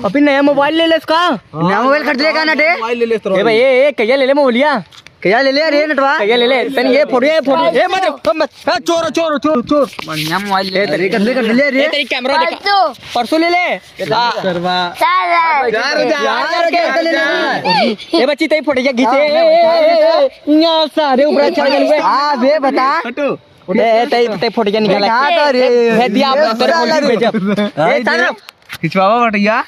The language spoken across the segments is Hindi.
अभी नया मोबाइल ले ले इसका, नया मोबाइल खरीद लेगा ना डे मोबाइल ले ले ए भाई ये कहिया ले ले मोबाइलिया, क्या ले ले रे नटवा, कहिया ले ले तनी ये फोटो ए मत चोर चोर चोर चोर बढ़िया मोबाइल ले तेरी कर ले रे तेरी कैमरा देखा परसों ले ले करवा ये बच्ची तेरी फोटो क्या खींचे यहाँ सारे ऊपर चढ़ गए हां बे बता हटो ते फोटो क्या निकाला क्या रे भेज दिया आप तेरे फोटो भेजा ए चल खिंचवावा बटैया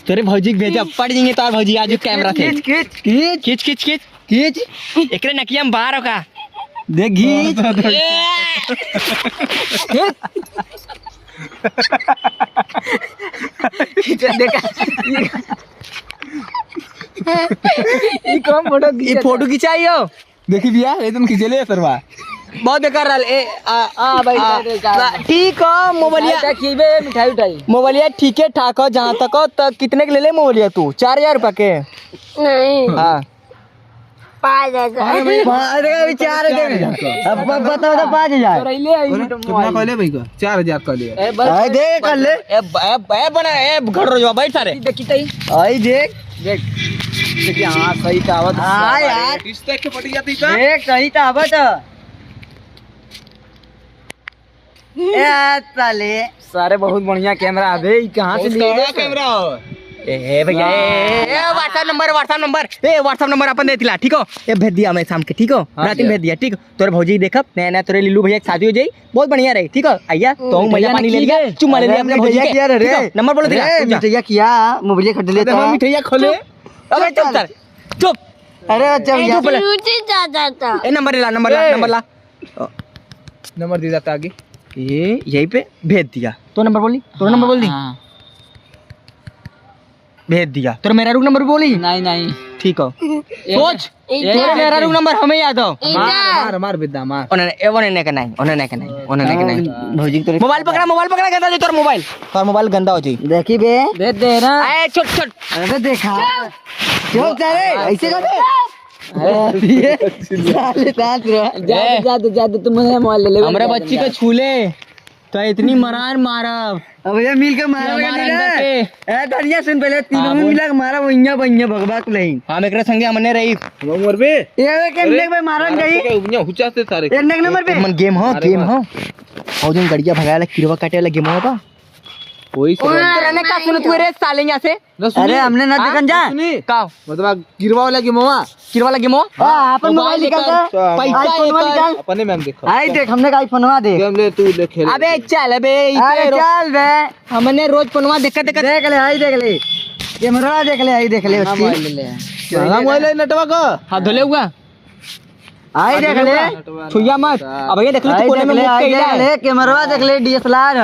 तेरे भौजी भेजा पड़ जाएंगे तार भौजी आज कैमरा थे खींच खींच खींच खींच खींच एकरे नकिया में बाहर का देख खींच देखा ये कौन फोटो खिंचाइयो देखी भैया एकदम खींचे ले सरवा बहुत बेकार रहा ए भाई ठीक हो मोबाइलिया खीबे मिठाई उठाई मोबाइलिया ठीक है ठाक हो जहाँ तक हो तक कितने के ले ले मोबाइलिया तू 4000 रुपए के नहीं हाँ 5,000 अभी 4,000 अब बताओ तो 5,000 कितना कहले भाई का 4,000 कहले आई देख कर ले बना ए घर रोजवा बैठ सारे आई देख देखिए हाँ सही तावत हाँ यार इस तक के पट जाती का देख सही तावत साले सारे बहुत बढ़िया कैमरा अबे कहाँ से लिए कैमरा हो ए भैया व्हाट्सएप नंबर अपन दे दिला ठीक हो ये भेज दिया मैं शाम के ठीक हो रात में भेज दिया ठीक तोरे भौजी देखब नया नया तोरे लीलू भैया शादी हो जाई बहुत बढ़िया रही ठीक हो आइया तो मैया पानी ले लिया चुम्मा ले लिया अपने भौजी के नंबर बोलो दिला मिठैया किया मोबाइल खरीद लेता हम मिठैया खोले अबे चुप कर चुप अरे अच्छा भैया था ए नंबर ला नंबर दे जाता आगे ये यहीं पे भेज दिया तो नंबर बोली तो नंबर बोल दी भेज दिया तो मेरा रूम नंबर बोली नहीं ठीक हो सोच मेरा रूम नंबर हमें याद हो मार बेदा मार उन्होंने का नहीं भौजी तो मोबाइल पकड़ा गंदा जो तेरा मोबाइल गंदा हो जाए देखी बे भेज दे ना ए छोट अरे देखा क्यों करे ऐसे कर जादू तुम मोबाइल ले ले हमारे बच्ची को छूले तो इतनी मरार मारा अब ये मिल के मारा ए धनिया सुन पहले तीनों में मिला के मारा वहिया बहिया भगवाक नहीं हम एकरा संगे हमने रही नंबर पे ये के मिल के मारन गई उन्या हुचा से सारे एक नंबर पे मन गेम हो और जो गड़िया भगाला किरवा काटे वाला गेम होगा वही तेरे ने का सुन तू रे साले यहां से अरे हमने ना देखन जा का मतलब गिरवा वाला गेम हुआ किरवा वाला गेम हो अपन मोबाइल निकाल पैसा अपने मैम देखो आई देख हमने का आईफोनवा दे गेम ले तू ले खेल अबे चल बे अरे चल बे हमने रोज फोनवा देख देख ले आई देख ले कैमरा देख ले आई देख ले उसकी मोबाइल नेटवर्क हाथ धोले हुआ आई देख ले छुइया मत अब ये देख ले तू कोने में मुक के देख ले कैमरा देख ले डीएसएलआर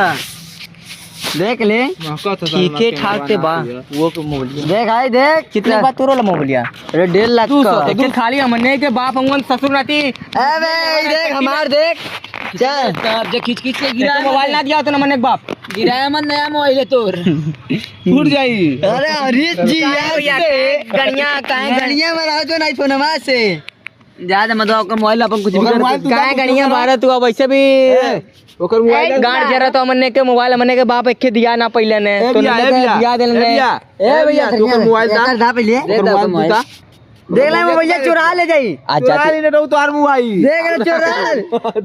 देख ले ठीक है ठाक ते बा वो मोबाइल देख आई देख कितने बात तोरो ला मोबाइल अरे 1.5 लाख का लेकिन खाली हमने के बाप अंगन ससुर नाती अबे देख हमार देख चल तब जे खींच के गिरा मोबाइल ना दिया तो ना मने बाप गिराया मन नया मोबाइल है तोर टूट जाई अरे हरीश जी यार गड़िया काहे गड़िया मारा जो नहीं फोनमा से ज्यादा मत आपका मोबाइल अपन कुछ भी काहे गड़िया मारा तू अब वैसे भी ओकर मोबाइल गाड़ जरा तो हमने के मोबाइल हमने के बाप एक दिया ना पहले ने तो दिया देले ए भैया तू कर मोबाइल दा पहले देख ले मोबाइल चुरा ले जाई चुरा ले तो तार मोबाइल देख ले चुरा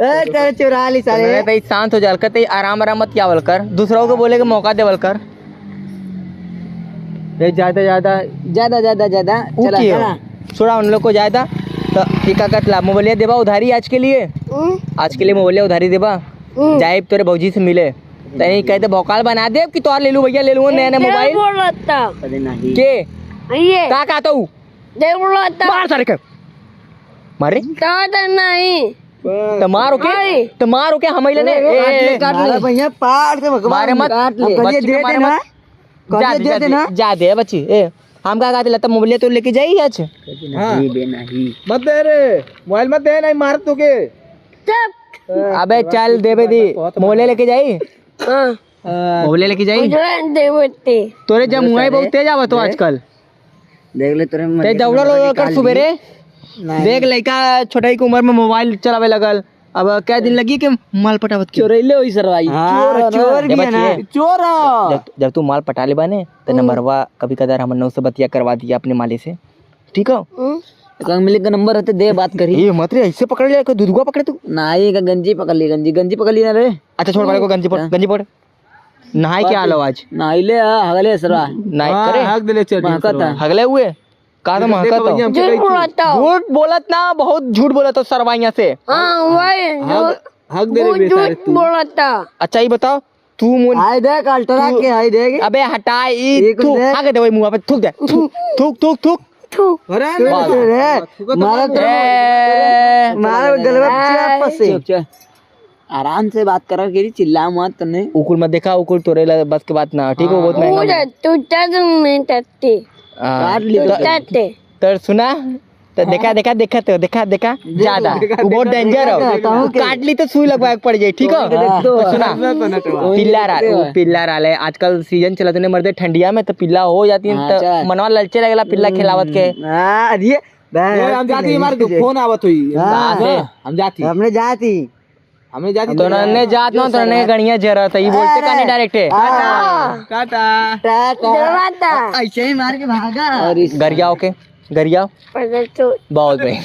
ए तेरे चुरा ली सारे अरे भाई शांत हो जा कते आराम मत क्या कर दूसरों को बोले के मौका देवल कर ज्यादा चला छोड़ा उन लोग को ज्यादा तो टीका कट ला मोबाइल देबा उधारी आज के लिए मोबाइल उधारी देबा जाए तोरे भौजी से मिले तनी कहते भौकाल बना दे कि तोर ले लू भैया ले लू नया नया मोबाइल के ये का तो देख बोलता मार सारे के मारे नहीं मारो के हम लेने काट ले भैया पार से भगवान मारे मत काट ले दे देना जा दे बच्ची ए हम का कहते लता मोबाइल तो लेके जाई आज मत दे रे मोबाइल मत दे नहीं मार तू के अबे चल देबे दी मोबाइल लेके जाई मोबाइल लेके जाई तोरे जब मुंह बहुत तेज आवत तो आजकल देख ले तेरे ते दौड़ा लो कर सुबेरे देख लड़का छोटा की उम्र में मोबाइल चलावे लगल अब क्या दिन लगी कि माल पटावत की चोरैले होई सरवाई हाँ, चोर भी है ना चोर जब तू माल पटा ले बाने तो नंबरवा कभी कदार हमन नौ से बतिया करवा दिया अपने माले से, ठीक है? मिले का नंबर रहते दे बात करी। ये मत रे ऐसे पकड़ ले, कोई दूधुआ पकड़े तू। नाई का गंजी पकड़ ली, गंजी पकड़ ली ना रे। अच्छा छोड़ पड़े को गंजी पड़ नहाए क्या हाल आज नाइले हगले सरवा नहाए करे हक दिले चल महकता हगले हुए का तो महका तो झूठ बोलता हूँ। झूठ बोलत ना, बहुत झूठ बोलत हो सरवाइया से। हाँ वही हक दे वो रे झूठ बोलता। अच्छा ये बताओ तू मुन आई देख अल्ट्रा के आई देख अबे हटा ई थूक आगे दे वही मुंह पे थूक दे, थूक थूक थूक थू अरे मारा मारा गलबा वापस से आराम से बात करा केरी चिल्ला मत तने उकुल मत देखा, उकुल तोरे ला बस के बात ना, ठीक है? बहुत महंगा मुझे तू चल नहीं सकती हाँ, सकते तो सुना तो देखा ज्यादा वो बहुत डेंजर हो, काट ली तो सुई लगवा के पड़ जाए, ठीक है? तो सुना पिल्ला राले आजकल सीजन चला तूने मर्दे ठंडिया में तो पिल्ला हो जाती है, तो मनवा ललचे लगेला पिल्ला खिलावत के। अरे हम जाती हमारे फोन आवत हुई हम जाती हमने जाती तो नन्ने जात ना तो नन्ने गणिया जरा था, ये बोलते का नहीं डायरेक्ट है काटा डरवाता ऐसे ही मार के भागा और गरियाओ के गरियाओ पर तो बहुत भाई।